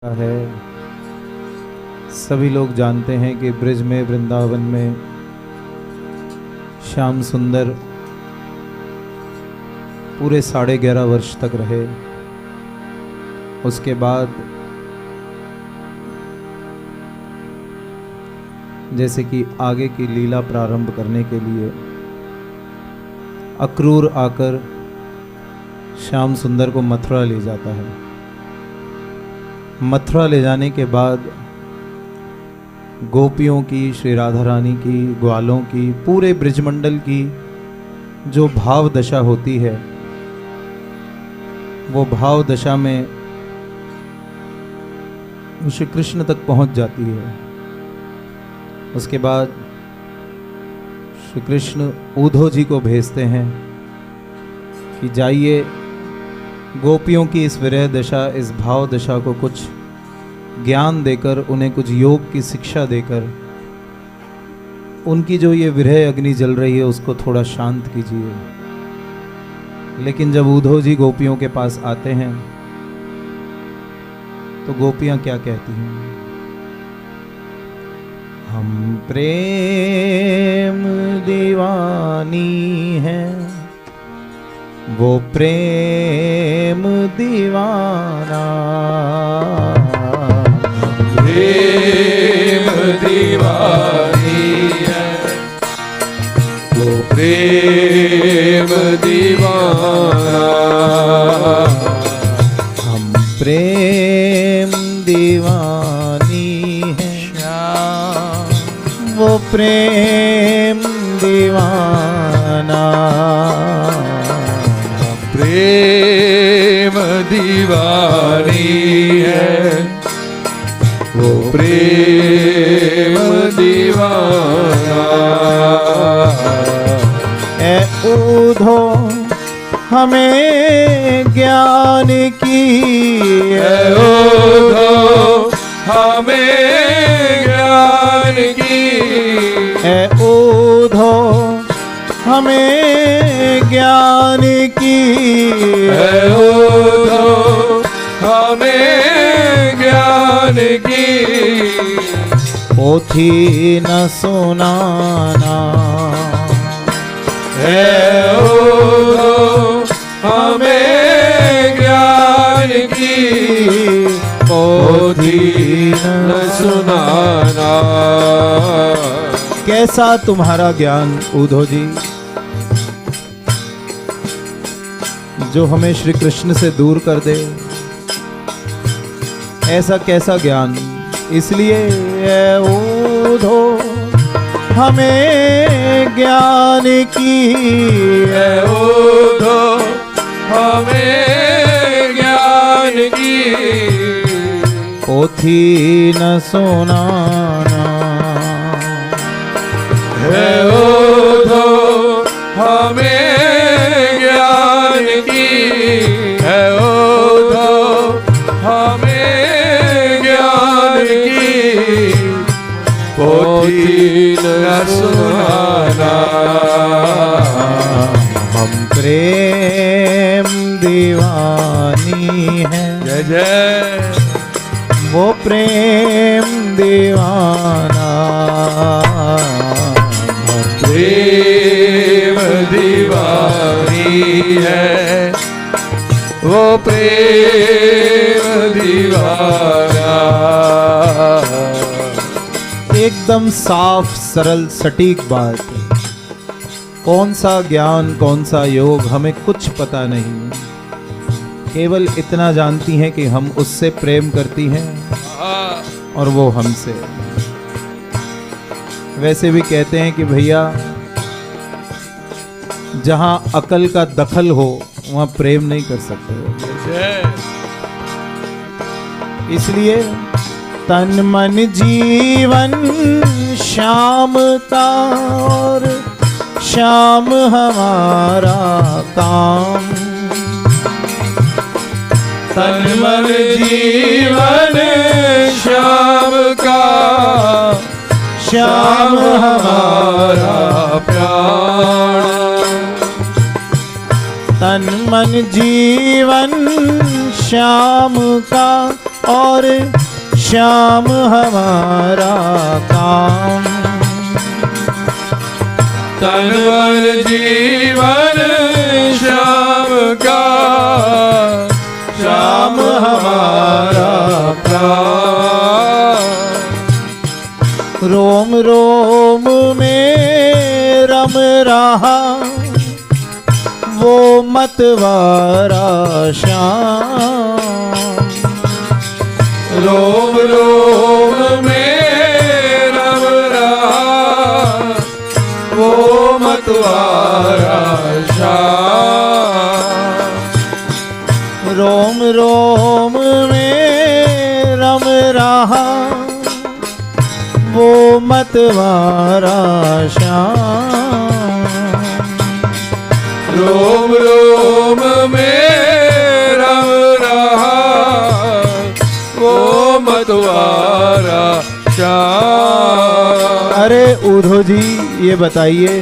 है। सभी लोग जानते हैं कि ब्रज में, वृंदावन में श्याम सुंदर पूरे 11.5 वर्ष तक रहे। उसके बाद जैसे कि आगे की लीला प्रारंभ करने के लिए अक्रूर आकर श्याम सुंदर को मथुरा ले जाता है। मथुरा ले जाने के बाद गोपियों की, श्री राधा रानी की, ग्वालों की, पूरे ब्रजमंडल की जो भाव दशा होती है, वो भाव दशा में श्री कृष्ण तक पहुंच जाती है। उसके बाद श्री कृष्ण उद्धव जी को भेजते हैं कि जाइए गोपियों की इस विरह दशा, इस भाव दशा को कुछ ज्ञान देकर, उन्हें कुछ योग की शिक्षा देकर, उनकी जो ये विरह अग्नि जल रही है उसको थोड़ा शांत कीजिए। लेकिन जब उद्धव जी गोपियों के पास आते हैं तो गोपियां क्या कहती हैं? हम प्रेम दीवानी हैं, वो प्रेम दीवाना। प्रेम दीवानी है, वो प्रेम दीवाना। हम प्रेम दीवानी हैं, वो प्रेम दीवाना। प्रेम दीवानी है, वो प्रेम दीवाना। ए उद्धो हमें ज्ञान की, ए उद्धो हमें ज्ञान की, ए उद्धो हमें ज्ञान की, ए उद्धो हमें ज्ञान की। पोथी न सुनाना, है उद्धो हमें ज्ञान की, पोथी न सुनाना। कैसा तुम्हारा ज्ञान उद्धव जी, जो हमें श्री कृष्ण से दूर कर दे? ऐसा कैसा ज्ञान? इसलिए उद्धो हमें ज्ञान की, उद्धो हमें ज्ञान की, पोथी न सुनाना। है उद्धो हमें ज्ञान की, है उद्धो हमें ज्ञान की, पोथी न सुनाना। हम प्रेम दीवानी हैं, जय जय, वो प्रेम दीवाना। प्रेम दीवानी है, वो प्रेम दीवाना। एकदम साफ, सरल, सटीक बात। कौन सा ज्ञान, कौन सा योग, हमें कुछ पता नहीं। केवल इतना जानती हैं कि हम उससे प्रेम करती हैं और वो हमसे। वैसे भी कहते हैं कि भैया, जहां अकल का दखल हो वहां प्रेम नहीं कर सकते। इसलिए तन मन जीवन श्याम का, और श्याम हमारा काम। तन मन जीवन श्याम का, श्याम हमारा प्राण। तन मन जीवन श्याम का और श्याम हमारा काम। तन मन जीवन श्याम का, श्याम हमारा प्राण। रोम रोम में रम रहा वो मतवारा श्याम। रोम रोम में रम रहा वो मतवारा श्याम। रोम रोम में रम रहा वो मतवारा श्याम। रोम रोम में रम रहा वो मतवारा श्याम। अरे उद्धव जी ये बताइए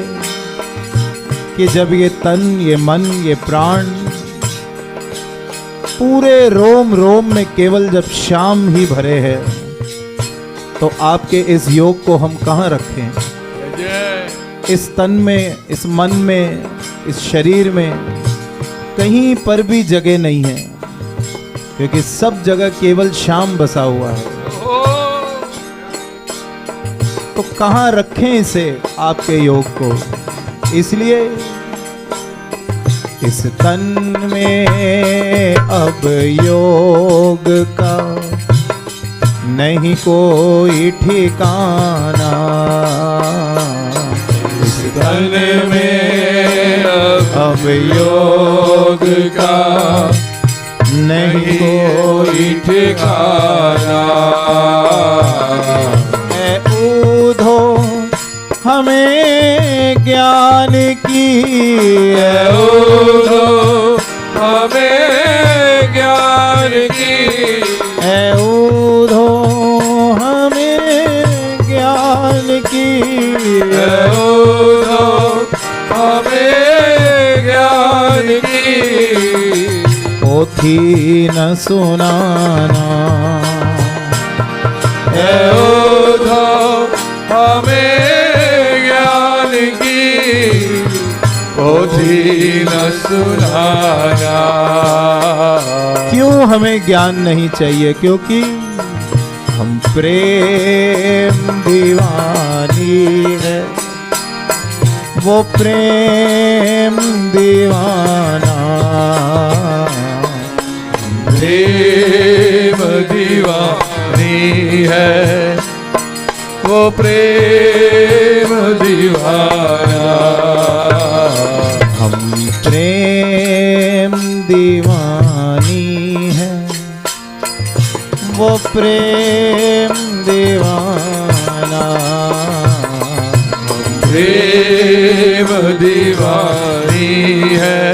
कि जब ये तन, ये मन, ये प्राण पूरे रोम रोम में केवल जब श्याम ही भरे हैं, तो आपके इस योग को हम कहाँ रखें? इस तन में, इस मन में, इस शरीर में कहीं पर भी जगह नहीं है, क्योंकि सब जगह केवल श्याम बसा हुआ है। तो कहाँ रखें इसे, आपके योग को? इसलिए इस तन में अब योग का नहीं कोई ठिकाना। इस तन में अब योग का नहीं कोई ठिकाना। है ऊधो हमें ज्ञान की, है ऊधो हमें ज्ञान की, है ऊधो हमें ज्ञान की, है ऊधो हमें ज्ञान की। पोथी न सुनाना, है ऊधो हमें ज्ञान की, पोथी न सुनाना। क्यों हमें ज्ञान नहीं चाहिए? क्योंकि हम प्रेम दीवानी है, वो प्रेम दीवाना। प्रेम दीवानी है, वो प्रेम दीवाना। हम प्रेम दीवानी है, वो प्रेम दीवाना। प्रेम दीवानी है,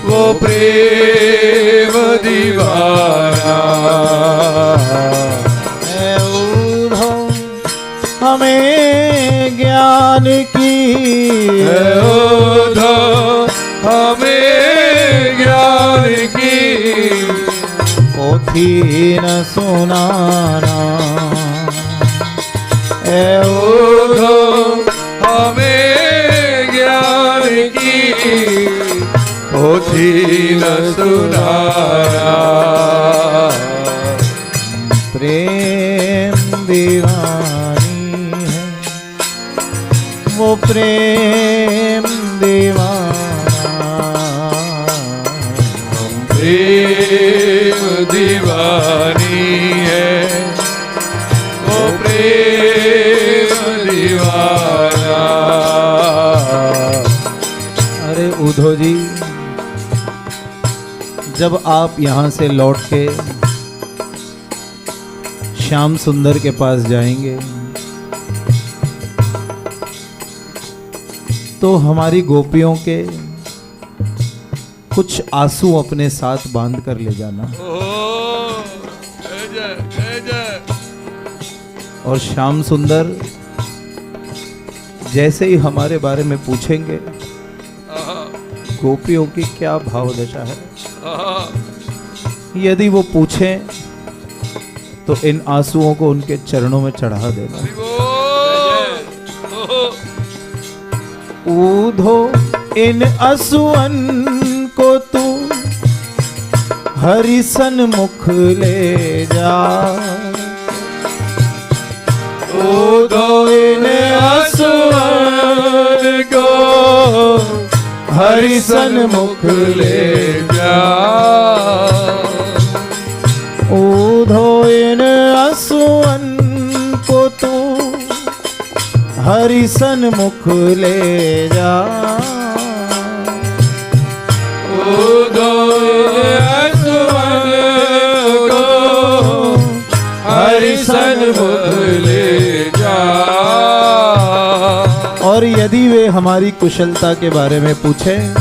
वो प्रेम दीवाना। है ऊधो हमें ज्ञान की, है ऊधो हमें ज्ञान की, पोथी न सुनाना। है ऊधो हमें ज्ञान की, पोथी न सुनाना। प्रेम दीवानी है, वो प्रेम दीवाना। प्रेम दीवानी है, वो प्रेम दीवाना। अरे उद्धव जी, जब आप यहाँ से लौट के श्याम सुंदर के पास जाएंगे तो हमारी गोपियों के कुछ आंसू अपने साथ बांध कर ले जाना। और श्याम सुंदर जैसे ही हमारे बारे में पूछेंगे गोपियों की क्या भाव दशा है, यदि वो पूछें तो इन आंसुओं को उनके चरणों में चढ़ा देना। ऊधो इन आंसुअन को तू हरि सन्मुख ले जा। ऊधो इन आंसुअन को हरि सन्मुख ले जा। ऊधो इन आंसुअन को तू हरि सन्मुख ले जा। ऊधो इन आंसुअन को हरि सन्मुख ले जा। और यदि वे हमारी कुशलता के बारे में पूछें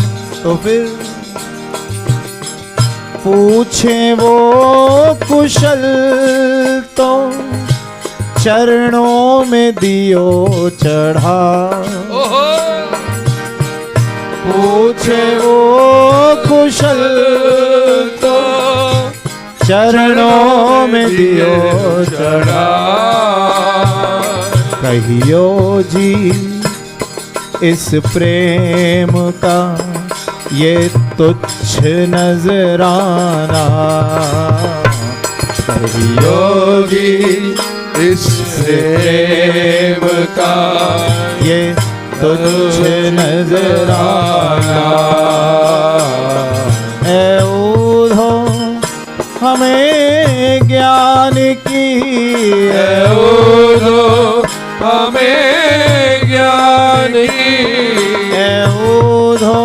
तो फिर पूछें वो कुशल तो चरणों में दियो चढ़ा। पूछे वो कुशल तो चरणों में दियो चढ़ा। कहियो जी इस प्रेम का ये तुच्छ नजराना। कहियो योगी इस प्रेम का ये तुच्छ नजराना। ऐ ऊधो हमें ज्ञान की। है ऊधो हमें ज्ञान की। ऐ ऊधो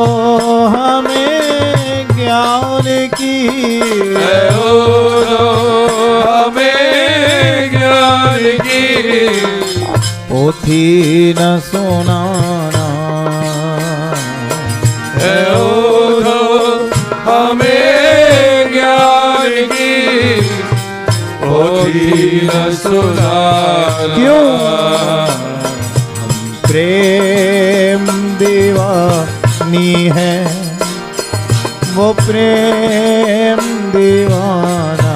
हमें ज्ञान की। है ऊधो हमें ज्ञान की। पोथी न सुनाना। है ऊधो हमें ज्ञान की। पोथी न सुनाना। क्यों? प्रेम दीवानी है वो प्रेम दीवाना।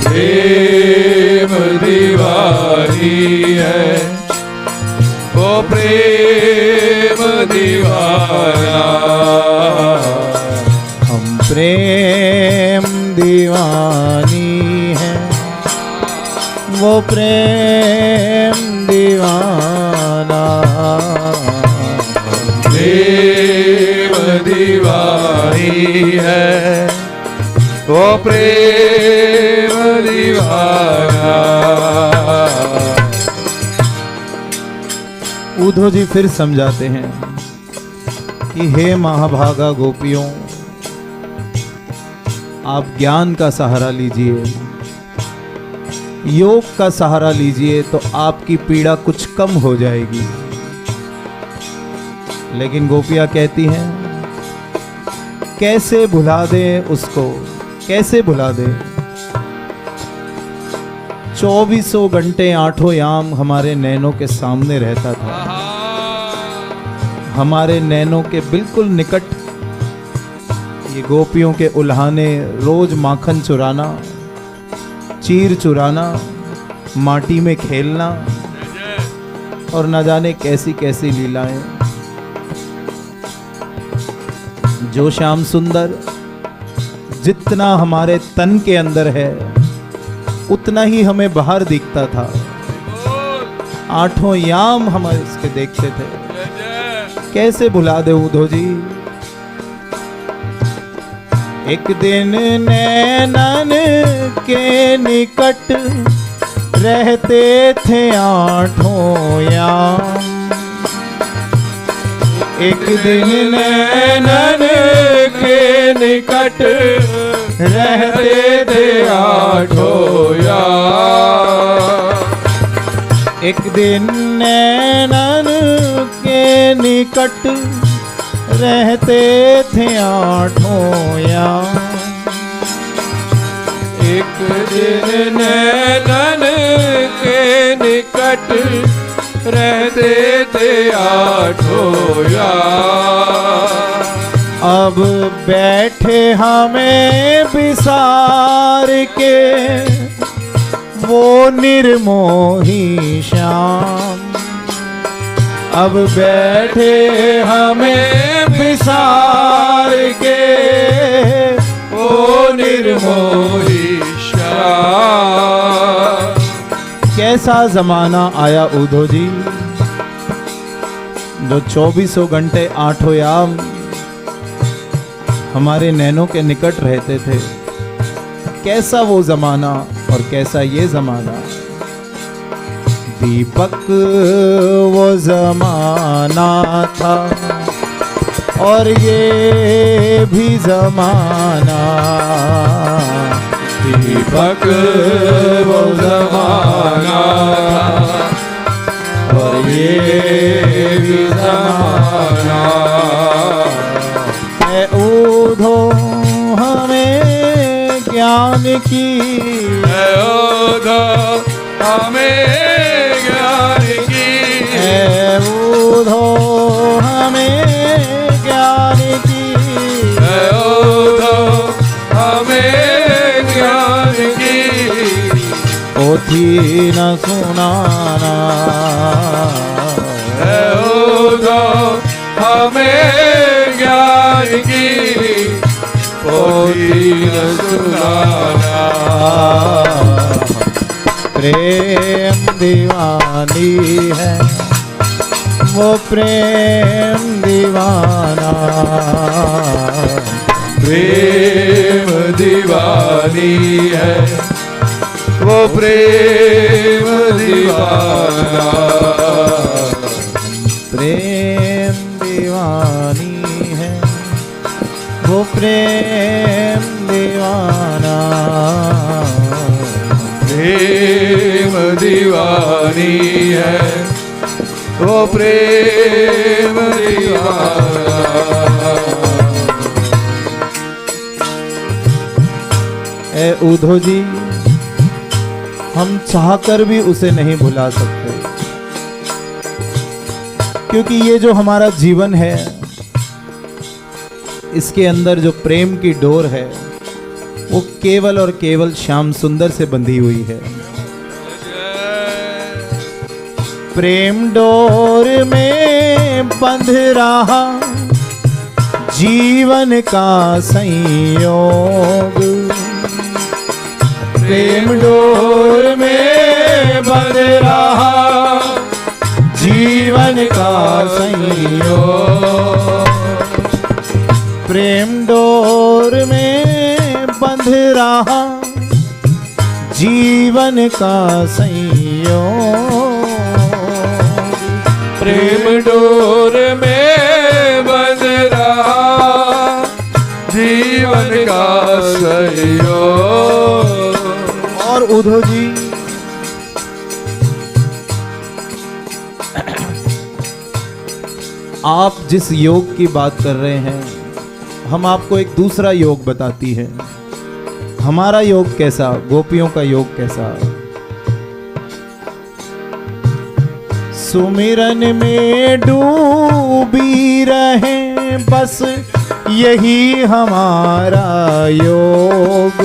प्रेम दीवानी है वो प्रेम दीवाना। हम प्रेम दीवानी है वो प्रेम दीवाना। प्रेम दीवानी है वो प्रेम दीवाना। ऊधो जी फिर समझाते हैं कि हे महाभागा गोपियों, आप ज्ञान का सहारा लीजिए, योग का सहारा लीजिए तो आपकी पीड़ा कुछ कम हो जाएगी। लेकिन गोपियां कहती हैं कैसे भुला दें उसको, कैसे भुला दें। 24 घंटे आठों याम हमारे नैनों के सामने रहता था, हमारे नैनों के बिल्कुल निकट। ये गोपियों के उल्हाने, रोज माखन चुराना, चीर चुराना, माटी में खेलना और न जाने कैसी कैसी लीलाएं। जो श्याम सुंदर जितना हमारे तन के अंदर है उतना ही हमें बाहर दिखता था। आठों याम हम इसके देखते थे। कैसे भुला दे ऊधो जी। एक दिन नैनन के निकट रहते थे आठों याम। एक दिन नैनन के निकट रहते थे आठों याम। एक दिन नैनन के निकट रहते थे आठों याम। एक दिन नैनन के निकट रहते थे आठों याम। अब बैठ बैठे हमें विसार के वो निर्मोही श्याम। अब बैठे हमें विसार के ओ निर्मोही श्याम। कैसा जमाना आया उद्धव जी, जो 24 घंटे 8 याम हमारे नैनों के निकट रहते थे। कैसा वो जमाना और कैसा ये जमाना। दीपक वो जमाना था और ये भी जमाना। दीपक वो जमाना और ये भी जमाना। है ऊधो हमें ज्ञान की, है ऊधो हमें ज्ञान की, है ऊधो हमें ज्ञान की, है ऊधो हमें ज्ञान की। पोथी न सुनाना, है ऊधो हमें ज्ञान की, पोथी न सुनाना। प्रेम दीवानी है वो प्रेम दीवाना। प्रेम दीवानी है वो प्रेम दीवाना। प्रेम दीवानी है वो प्रेम दीवाना। प्रेम दीवानी है वो प्रेम दीवाना। ए उद्धव जी, हम चाहकर भी उसे नहीं भुला सकते, क्योंकि ये जो हमारा जीवन है इसके अंदर जो प्रेम की डोर है वो केवल और केवल श्याम सुंदर से बंधी हुई है। प्रेम डोर में बंध रहा जीवन का संयोग। प्रेम डोर में बंध रहा जीवन का संयोग। प्रेम डोर में बंध रहा जीवन का संयोग। प्रेम डोर में बंध रहा जीवन का सहयोग। और उद्धव जी, आप जिस योग की बात कर रहे हैं, हम आपको एक दूसरा योग बताती है। हमारा योग कैसा, गोपियों का योग कैसा। सुमिरन में डूबी रहे बस यही हमारा योग।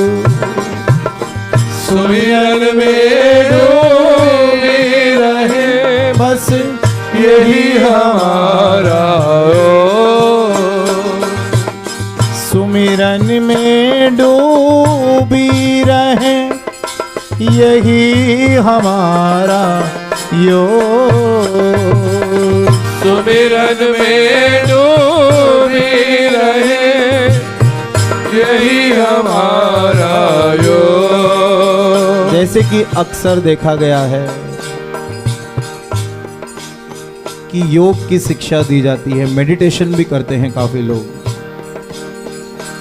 सुमिरन में डूबी रहे बस यही हमारा योग। सुमिरन में डूबी रहे यही हमारा योग। सुमिरन में डूबी रहे यही हमारा योग। जैसे कि अक्सर देखा गया है कि योग की शिक्षा दी जाती है, मेडिटेशन भी करते हैं काफी लोग।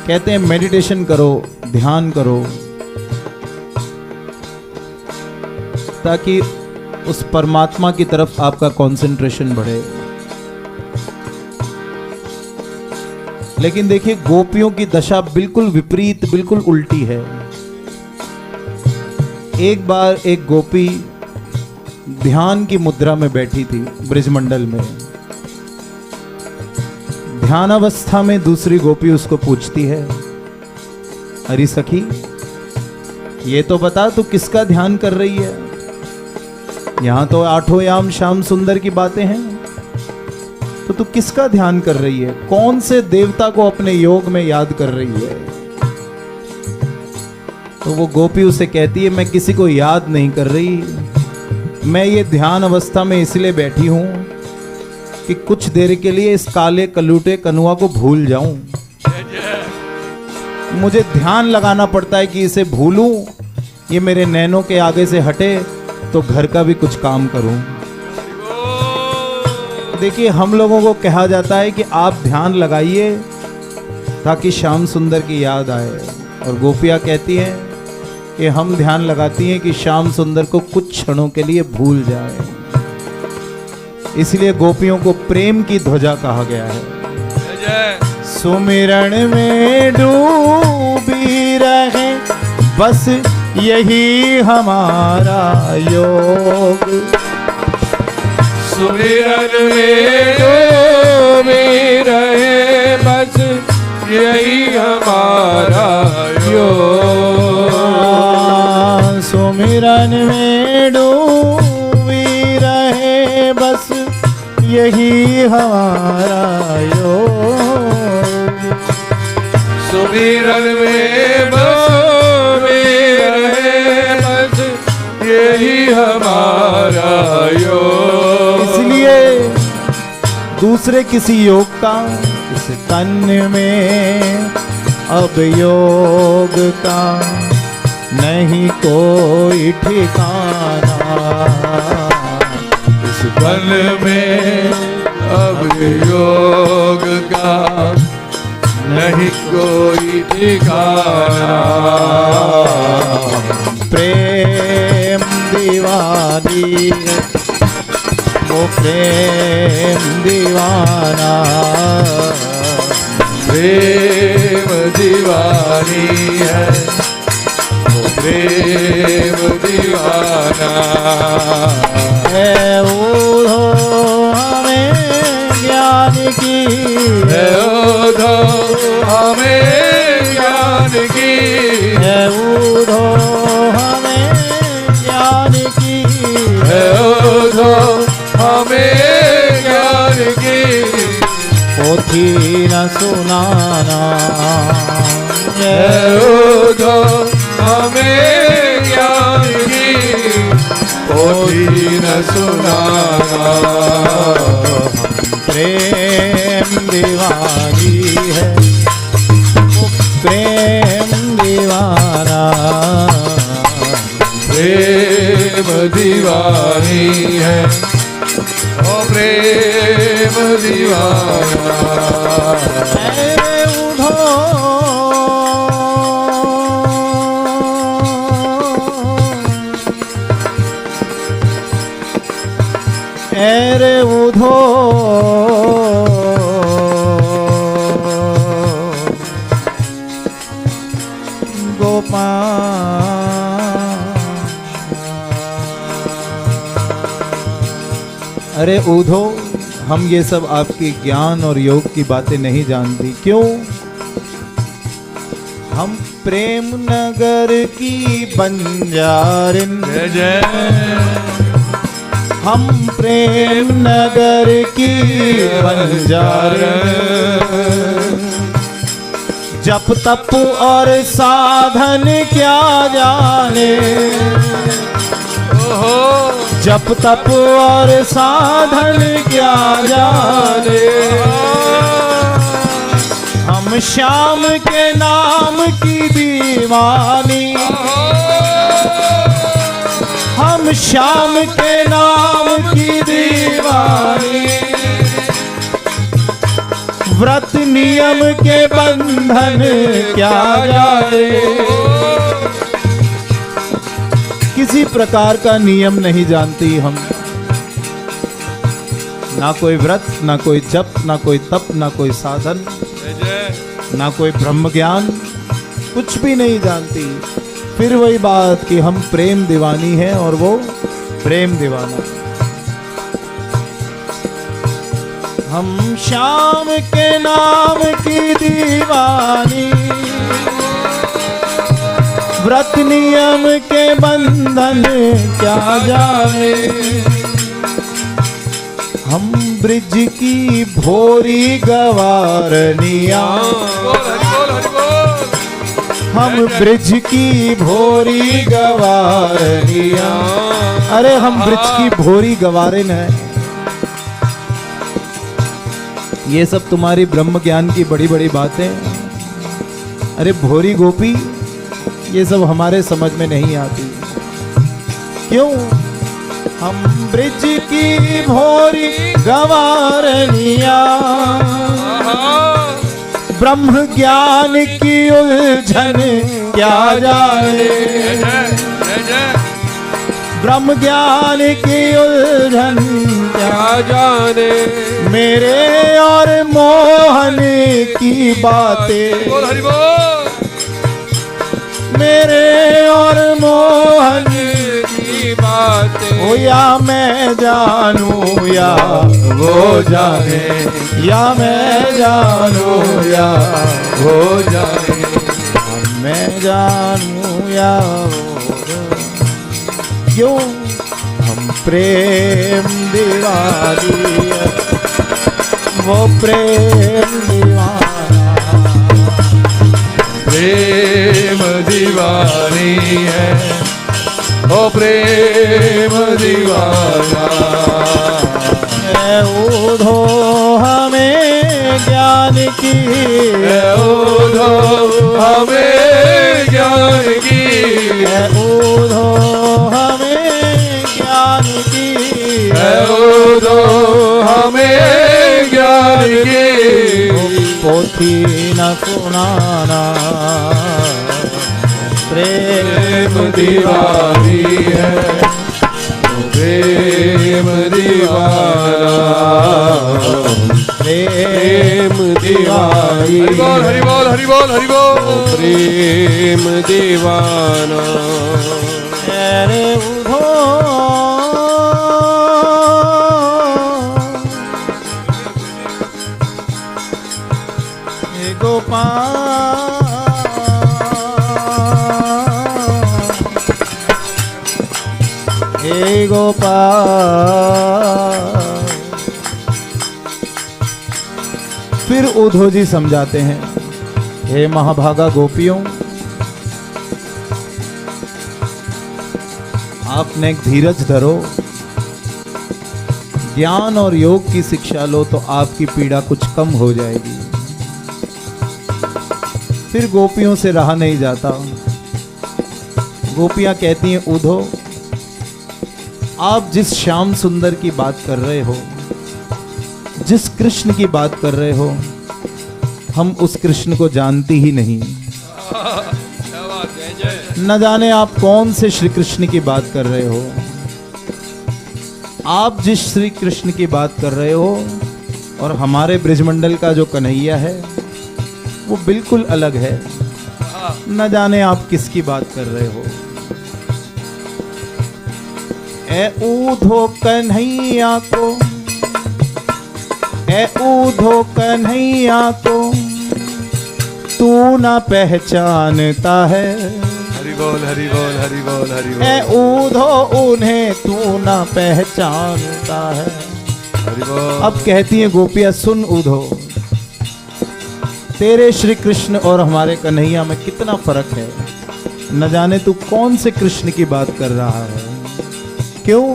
कहते हैं मेडिटेशन करो, ध्यान करो, ताकि उस परमात्मा की तरफ आपका कंसंट्रेशन बढ़े। लेकिन देखिए, गोपियों की दशा बिल्कुल विपरीत, बिल्कुल उल्टी है। एक बार एक गोपी ध्यान की मुद्रा में बैठी थी ब्रिजमंडल में। ध्यान अवस्था में दूसरी गोपी उसको पूछती है, अरे सखी, ये तो बता तू किसका ध्यान कर रही है? यहां तो आठों याम श्याम सुंदर की बातें हैं, तो तू किसका ध्यान कर रही है? कौन से देवता को अपने योग में याद कर रही है? तो वो गोपी उसे कहती है, मैं किसी को याद नहीं कर रही, मैं ये ध्यान अवस्था में इसलिए बैठी हूं कि कुछ देर के लिए इस काले कलूटे कनुआ को भूल जाऊं। मुझे ध्यान लगाना पड़ता है कि इसे भूलूं, ये मेरे नैनों के आगे से हटे तो घर का भी कुछ काम करूं। देखिए, हम लोगों को कहा जाता है कि आप ध्यान लगाइए ताकि श्याम सुंदर की याद आए, और गोपियां कहती हैं कि हम ध्यान लगाती हैं कि श्याम सुंदर को कुछ क्षणों के लिए भूल जाए। इसलिए गोपियों को प्रेम की ध्वजा कहा गया है। सुमिरन में डूबी रहे बस यही हमारा योग, सुमिरन में डूबी रहे बस यही हमारा योग, सुमिरन में डूबी रहे बस यही हमारा योग, सुमिरन में डूबी रहे बस यही हमारा योग। इसलिए दूसरे किसी योग का इस तन में अब योग का नहीं कोई ठिकाना, इस तन में अब योग का नहीं कोई ठिकाना। प्रेम दीवानी है वो प्रेम दीवाना, प्रेम दीवानी है वो प्रेम दीवाना। है वो हमें ज्ञान की, है उधो हमें ज्ञान की, है उधो हमें ज्ञान की, है उधो हमें ज्ञान की, पोथी न सुनाना, है उधो हमें ज्ञान की, पोथी न सुनाना। प्रेम दीवानी है वो प्रेम दीवाना, प्रेम दीवानी है ओ प्रेम दीवाना। रे उधो गोपाल, अरे उधो, हम ये सब आपकी ज्ञान और योग की बातें नहीं जानती। क्यों? हम प्रेम नगर की बंजारिन, जय जय, हम प्रेम नगर की बंजारिन, जप तप और साधन क्या जाने, जप तप और साधन क्या जाने, हम श्याम के नाम की दीवानी, हम श्याम के नाम की दीवानी, व्रत नियम के बंधन क्या जाने, किसी प्रकार का नियम नहीं जानती हम, ना कोई व्रत, ना कोई जप, ना कोई तप, ना कोई साधन, ना कोई ब्रह्म ज्ञान, कुछ भी नहीं जानती। फिर वही बात कि हम प्रेम दीवानी है और वो प्रेम दीवाना। हम श्याम के नाम की दीवानी, व्रत नियम के बंधन क्या जाने, हम ब्रिज की भोरी गवारनिया, हम ब्रिज की भोरी गवारनिया। अरे हम ब्रिज की भोरी गवारिन है। ये सब तुम्हारी ब्रह्म ज्ञान की बड़ी बड़ी बातें। अरे भोरी गोपी, ये सब हमारे समझ में नहीं आती। क्यों? हम ब्रिज की भोरी गवारनिया, ब्रह्म ज्ञान की उलझन क्या जाने, ब्रह्म ज्ञान की उलझन क्या जाने, मेरे और मोहन की बातें, मेरे और मोहन की बातें, ओ या मैं जानूं या वो जाने, या मैं जानूं या वो जाने, मैं जानूं या वो। क्यों? हम प्रेम दीवानी है, वो प्रेम दीवाना, प्रेम दीवानी है, ओ प्रेम दीवाना। ऊधो हमें ज्ञान की, ऊधो हमें ज्ञान की, ऊधो हमें ज्ञान की, ऊधो हमें ज्ञान की। पोथी न सुनाना, प्रेम दीवानी है, प्रेम दीवाना, प्रेम दीवानी। हरि बोल हरि बोल हरि बोल हरि बोल। प्रेम दीवाना। अरे उधो गोपाल, हे गोपाल। फिर उद्धव जी समझाते हैं, हे महाभागा गोपियों, आपने धीरज धरो, ज्ञान और योग की शिक्षा लो तो आपकी पीड़ा कुछ कम हो जाएगी। फिर गोपियों से रहा नहीं जाता। गोपियां कहती हैं, उद्धव आप जिस श्याम सुंदर की बात कर रहे हो, जिस कृष्ण की बात कर रहे हो, हम उस कृष्ण को जानती ही नहीं। न जाने आप कौन से श्री कृष्ण की बात कर रहे हो। आप जिस श्री कृष्ण की बात कर रहे हो और हमारे ब्रिजमंडल का जो कन्हैया है वो बिल्कुल अलग है। न जाने आप किसकी बात कर रहे हो। ए ऊधो कन्हैया को, ए ऊधो कन्हैया को तू ना पहचानता है। हरि बोल हरि बोल हरि बोल हरि बोल। ए ऊधो उन्हें तू ना पहचानता है। हरि बोल। अब कहती है गोपियां, सुन ऊधो, तेरे श्री कृष्ण और हमारे कन्हैया में कितना फर्क है। न जाने तू कौन से कृष्ण की बात कर रहा है। क्यों?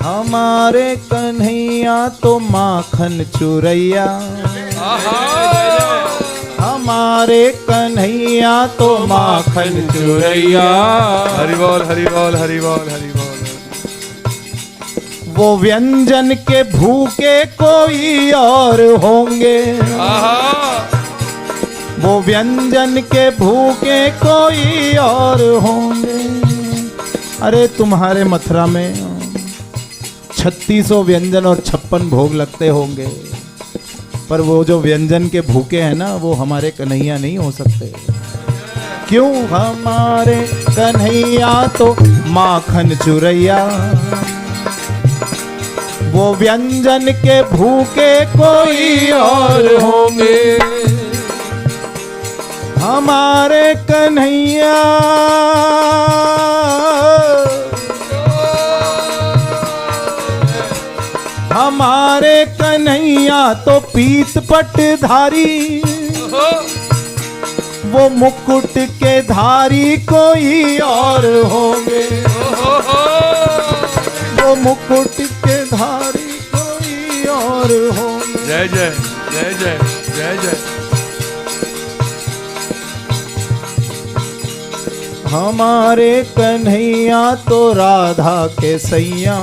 हमारे कन्हैया तो माखन चुरैया, हमारे कन्हैया तो माखन चुरैया। हरि बोल हरि बोल हरि बोल हरि बोल। वो व्यंजन के भूखे कोई और होंगे, वो व्यंजन के भूखे कोई और होंगे। अरे तुम्हारे मथुरा में 3600 व्यंजन और 56 भोग लगते होंगे, पर वो जो व्यंजन के भूखे हैं ना, वो हमारे कन्हैया नहीं हो सकते। क्यों? हमारे कन्हैया तो माखन चुरैया, वो व्यंजन के भूखे कोई और होंगे। हमारे कन्हैया हमारे कन्हैया तो पीत पटधारी, वो मुकुट के धारी कोई और होंगे, वो मुकुट के धारी कोई और होंगे। जय जय जय जय जय जय। हमारे कन्हैया तो राधा के सैया,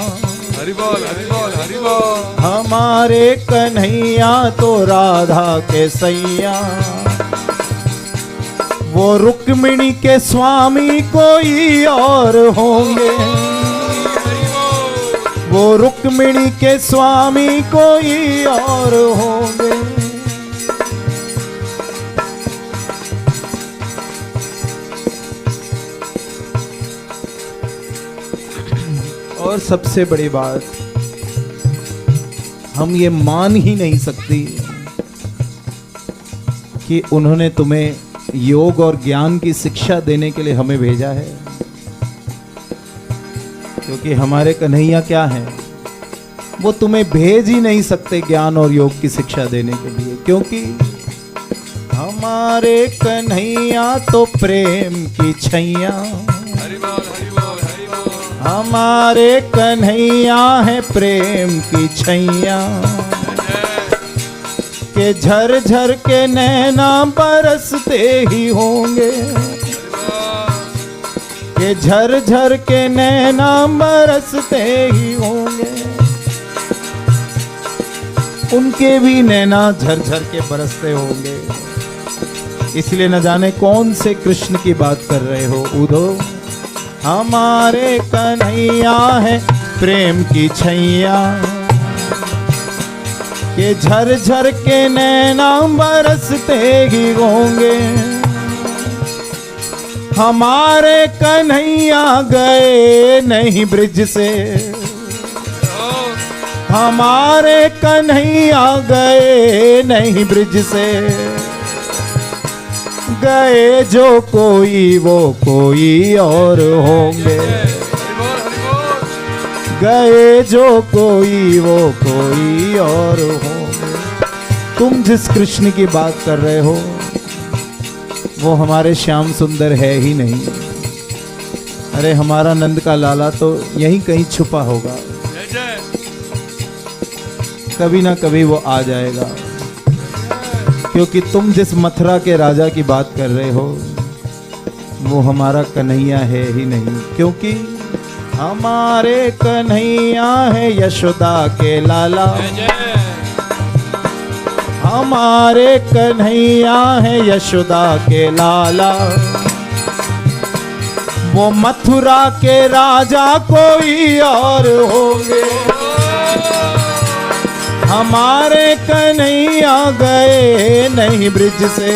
हरि बोल हरि बोल हरि बोल। हमारे कन्हैया तो राधा के सैया, वो रुक्मिणी के स्वामी कोई और होंगे, वो रुक्मिणी के स्वामी कोई और होंगे। और सबसे बड़ी बात, हम ये मान ही नहीं सकती कि उन्होंने तुम्हें योग और ज्ञान की शिक्षा देने के लिए हमें भेजा है, क्योंकि हमारे कन्हैया क्या हैं, वो तुम्हें भेज ही नहीं सकते ज्ञान और योग की शिक्षा देने के लिए, क्योंकि हमारे कन्हैया तो प्रेम की छैया, हरि बोल हरि बोल हरि बोल। हमारे कन्हैया है प्रेम की छैया, के झर झर के नैना बरसते ही होंगे, के झर झर के नैना बरसते ही होंगे। उनके भी नैना झर झर के बरसते होंगे, इसलिए न जाने कौन से कृष्ण की बात कर रहे हो उधो। हमारे कन्हैया है प्रेम की छैया, के झर झर के नैना बरसते ही होंगे। हमारे कन्हैया गए नहीं ब्रिज से, हमारे कन्हैया गए नहीं ब्रिज से, गए जो कोई वो कोई और होंगे, गए जो कोई वो कोई और होंगे। तुम जिस कृष्ण की बात कर रहे हो वो हमारे श्याम सुंदर है ही नहीं। अरे हमारा नंद का लाला तो यहीं कहीं छुपा होगा, कभी ना कभी वो आ जाएगा, क्योंकि तुम जिस मथुरा के राजा की बात कर रहे हो वो हमारा कन्हैया है ही नहीं, क्योंकि हमारे कन्हैया है यशोदा के लाला, हमारे कन्हैया है यशोदा के लाला, वो मथुरा के राजा कोई और होंगे। हमारे कन्हैया गए नहीं ब्रिज से,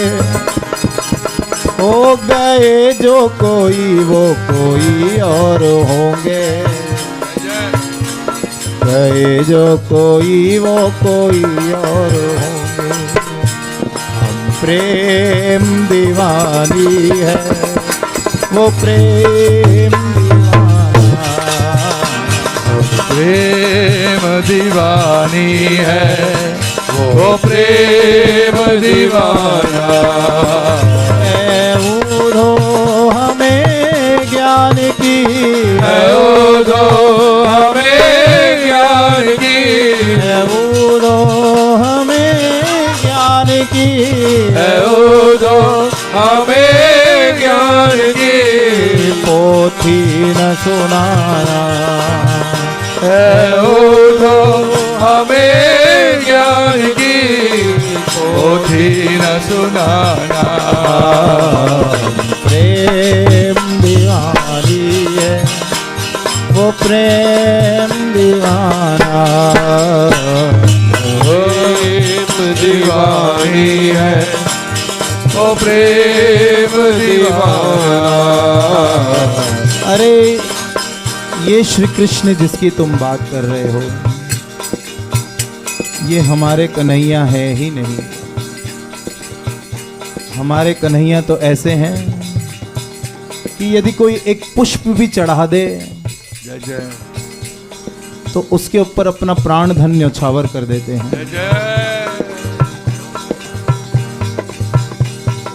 हो गए जो कोई वो कोई और होंगे, गए जो कोई वो कोई और होंगे। हम प्रेम दीवानी है, वो प्रेम दीवाना, प्रेम दीवानी है, वो प्रेम दीवाना। उधो हमें ज्ञान की, उधो हमें ज्ञान की, उधो हमें ज्ञान की, उधो हमें ज्ञान की। पोथी न सुनाना, उधो हमें ज्ञान की, पोथी न सुनाना। प्रेम दीवानी है, वो प्रेम दीवाना, प्रेम दीवानी है, वो प्रेम दीवाना। अरे ये श्री कृष्ण जिसकी तुम बात कर रहे हो ये हमारे कन्हैया है ही नहीं। हमारे कन्हैया तो ऐसे हैं कि यदि कोई एक पुष्प भी चढ़ा दे जय जय तो उसके ऊपर अपना प्राण धन न्यौछावर कर देते हैं। जय जय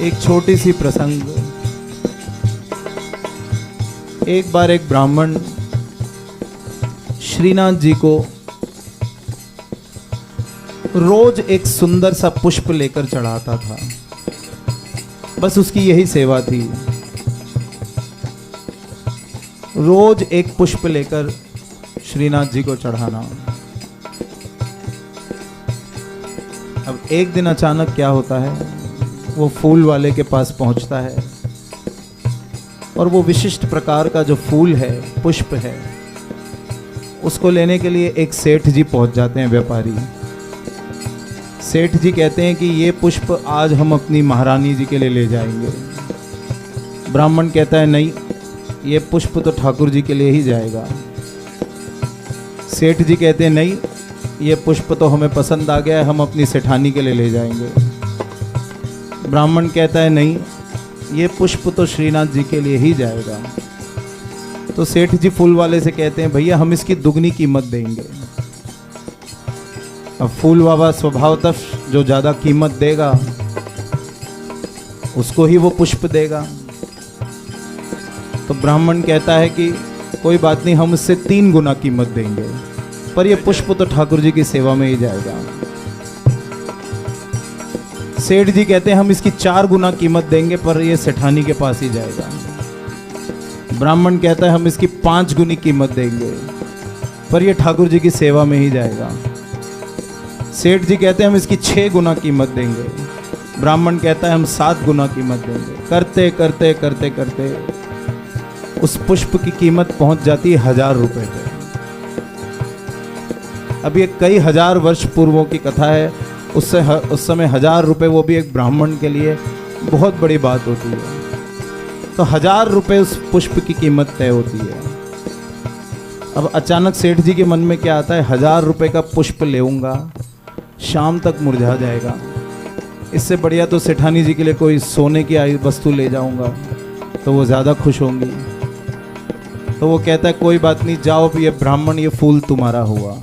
एक छोटी सी प्रसंग, एक बार एक ब्राह्मण श्रीनाथ जी को रोज एक सुंदर सा पुष्प लेकर चढ़ाता था, बस उसकी यही सेवा थी, रोज एक पुष्प लेकर श्रीनाथ जी को चढ़ाना। अब एक दिन अचानक क्या होता है, वो फूल वाले के पास पहुंचता है और वो विशिष्ट प्रकार का जो फूल है, पुष्प है, उसको लेने के लिए एक सेठ जी पहुंच जाते हैं, व्यापारी। सेठ जी कहते हैं कि ये पुष्प आज हम अपनी महारानी जी के लिए ले जाएंगे। ब्राह्मण कहता है नहीं, ये पुष्प तो ठाकुर जी के लिए ही जाएगा। सेठ जी कहते हैं नहीं, ये पुष्प तो हमें पसंद आ गया है, हम अपनी सेठानी के लिए ले जाएंगे। ब्राह्मण कहता है नहीं, ये पुष्प तो श्रीनाथ जी के लिए ही जाएगा। तो सेठ जी फूल वाले से कहते हैं भैया हम इसकी दुगनी कीमत देंगे। अब फूल बाबा स्वभावतः जो ज्यादा कीमत देगा उसको ही वो पुष्प देगा। तो ब्राह्मण कहता है कि कोई बात नहीं, हम इससे 3 गुना कीमत देंगे, पर ये पुष्प तो ठाकुर जी की सेवा में ही जाएगा। सेठ जी कहते हैं हम इसकी 4 गुना कीमत देंगे, पर ये सेठानी के पास ही जाएगा। ब्राह्मण कहता है हम इसकी 5 गुनी कीमत देंगे, पर ये ठाकुर जी की सेवा में ही जाएगा। सेठ जी कहते हैं हम इसकी 6 गुना कीमत देंगे। ब्राह्मण कहता है हम 7 गुना कीमत देंगे। करते करते करते करते उस पुष्प की कीमत पहुंच जाती है 1000 रुपए पे। अब ये कई हजार वर्ष पूर्वों की कथा है। उस समय 1000 रुपए, वो भी एक ब्राह्मण के लिए बहुत बड़ी बात होती है। तो 1000 रुपए उस पुष्प की कीमत तय होती है। अब अचानक सेठ जी के मन में क्या आता है, 1000 रुपए का पुष्प लेऊंगा, शाम तक मुरझा जाएगा, इससे बढ़िया तो सेठानी जी के लिए कोई सोने की वस्तु ले जाऊंगा तो वो ज़्यादा खुश होंगी। तो वो कहता है कोई बात नहीं, जाओ ये ब्राह्मण, ये फूल तुम्हारा हुआ।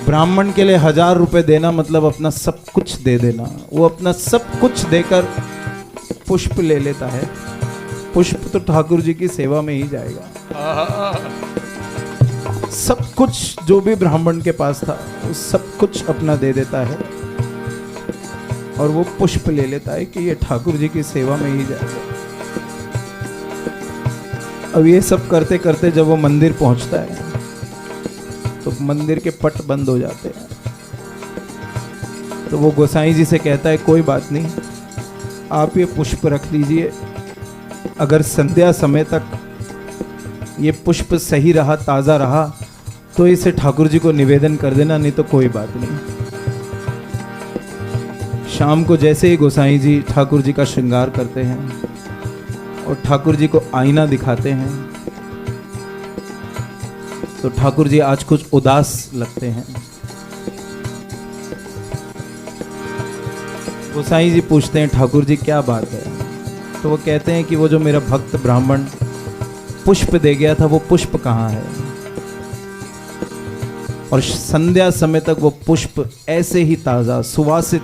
ब्राह्मण के लिए 1000 रुपए देना मतलब अपना सब कुछ दे देना। वो अपना सब कुछ देकर पुष्प ले लेता है। पुष्प तो ठाकुर जी की सेवा में ही जाएगा। सब कुछ जो भी ब्राह्मण के पास था वो सब कुछ अपना दे देता है और वो पुष्प ले लेता है कि ये ठाकुर जी की सेवा में ही जाएगा। अब ये सब करते करते जब वो मंदिर पहुंचता है तो मंदिर के पट बंद हो जाते हैं। तो वो गोसाई जी से कहता है कोई बात नहीं, आप ये पुष्प रख लीजिए, अगर संध्या समय तक ये पुष्प सही रहा, ताज़ा रहा, तो इसे ठाकुर जी को निवेदन कर देना, नहीं तो कोई बात नहीं। शाम को जैसे ही गोसाई जी ठाकुर जी का श्रृंगार करते हैं और ठाकुर जी को आईना दिखाते हैं तो ठाकुर जी आज कुछ उदास लगते हैं। गोसाई जी पूछते हैं ठाकुर जी क्या बात है? तो वो कहते हैं कि वो जो मेरा भक्त ब्राह्मण पुष्प दे गया था वो पुष्प कहाँ है? और संध्या समय तक वो पुष्प ऐसे ही ताजा सुवासित,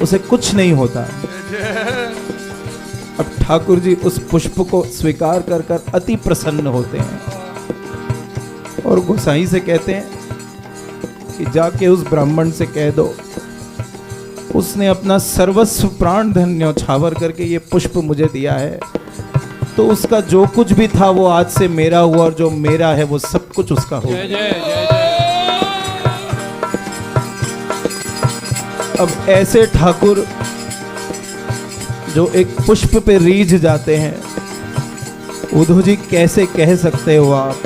उसे कुछ नहीं होता। अब ठाकुर जी उस पुष्प को स्वीकार कर कर अति प्रसन्न होते हैं और गोसाई से कहते हैं कि जाके उस ब्राह्मण से कह दो, उसने अपना सर्वस्व प्राण धन न्यौछावर करके ये पुष्प मुझे दिया है, तो उसका जो कुछ भी था वो आज से मेरा हुआ और जो मेरा है वो सब कुछ उसका होगा। अब ऐसे ठाकुर जो एक पुष्प पे रीझ जाते हैं, उद्धव जी कैसे कह सकते हो आप,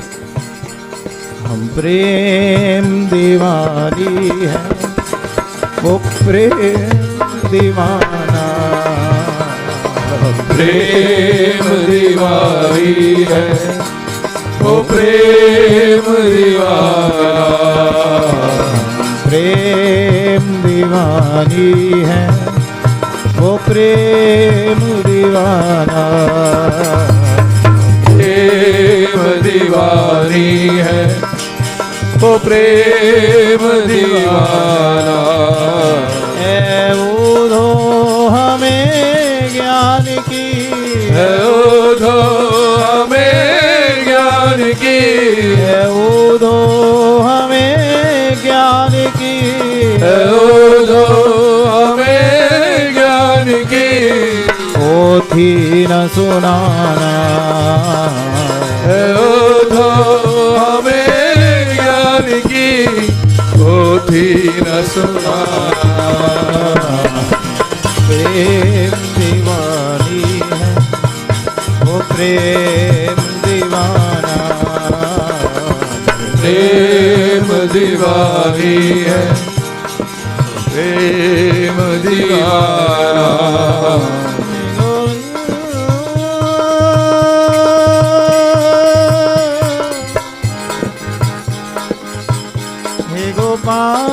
हम प्रेम दीवानी है वो प्रेम दीवाना, प्रेम दीवानी है वो प्रेम दीवाना, प्रेम दीवानी है वो प्रेम दीवाना, प्रेम दीवानी है वो प्रेम दीवाना। है ऊधो हमें ज्ञान की, है ऊधो हमें ज्ञान की, है ऊधो हमें ज्ञान की, है ऊधो हमें ज्ञान की। पोथी न सुनाना, है ऊधो हमें ज्ञान की, पोथी न सुनाना। प्रेम दीवानी है वो प्रेम दीवाना, प्रेम दीवानी है प्रेम दीवाना। हे गोपाल,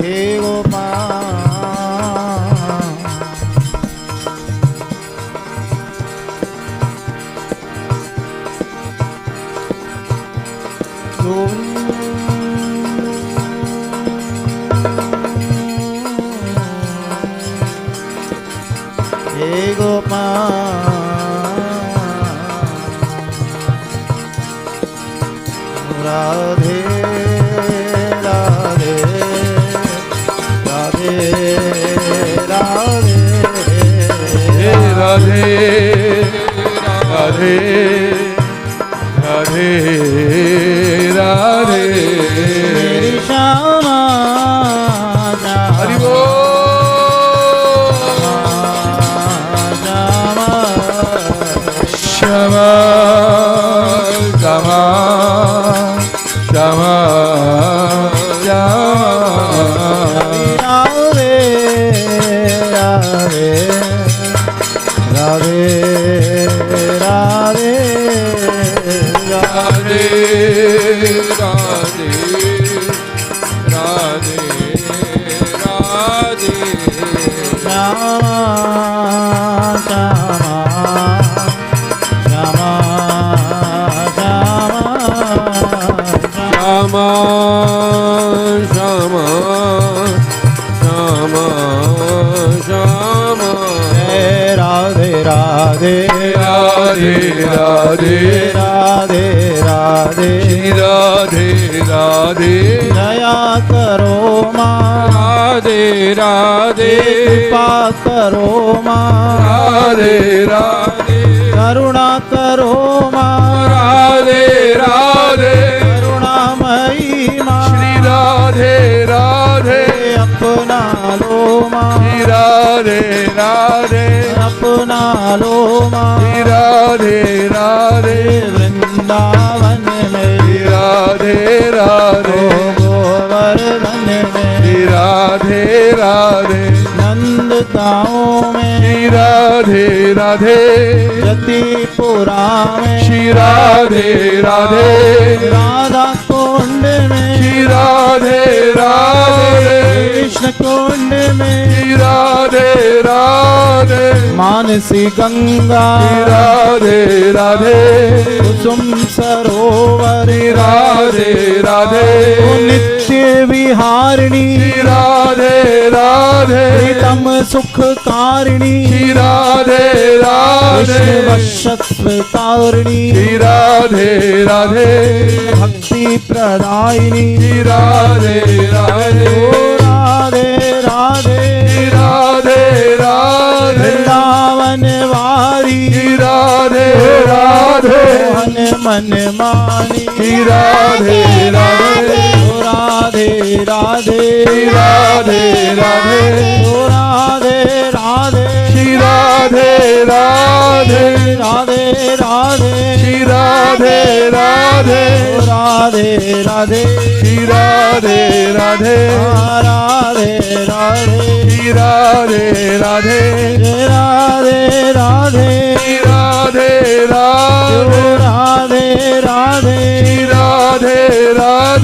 हे गोपाल, हे गोपाल, राधे राधे राधे राधे राधे राधे राधे राधे। मेरी श्यामा हरि बोल। श्यामा श्यामा श्यामा श्यामा राधे राधे राधे राधे राधे राधे राधे राधे। श्यामा श्यामा श्यामा श्यामा श्यामा श्यामा श्यामा श्यामा। राधे राधे राधे राधे राधे राधे राधे राधे। दया करो माँ, राधे राधे कृपा करो माँ, राधे राधे करुणा करो माँ, राधे राधे करुणामयी माँ, श्री राधे राधे अपना लो माँ, श्री राधे राधे अपना लो माँ, श्री राधे राधे वृंदावन में, राधे राधे गोवर्धन में, राधे राधे नंद गाँव में, राधे राधे जतिपुरा में, श्री राधे राधे राधा कुंड में, राधे राधे कृष्ण कुंड में, राधे राधे मानसी गंगा, राधे राधे कुसुम सरोवर, राधे राधे ओ नित्य विहारिणी, राधे राधे प्रीतम सुख कारिणी, राधे राधे वशस्व कारिणी, राधे राधे भक्ति प्रदायिनी, राधे राधे ओ राधे राधे राधे राधे वृंदावन वारी, राधे राधे मोहन मन मानी, राधे राधे ओ राधे राधे राधे राधे ओ राधे राधे राधे राधे राधे राधे राधे राधे ओ राधे राधे राधे राधे राधे राधे राधे राधे राधे राधे राधे राधे राधे राधे राधे राधे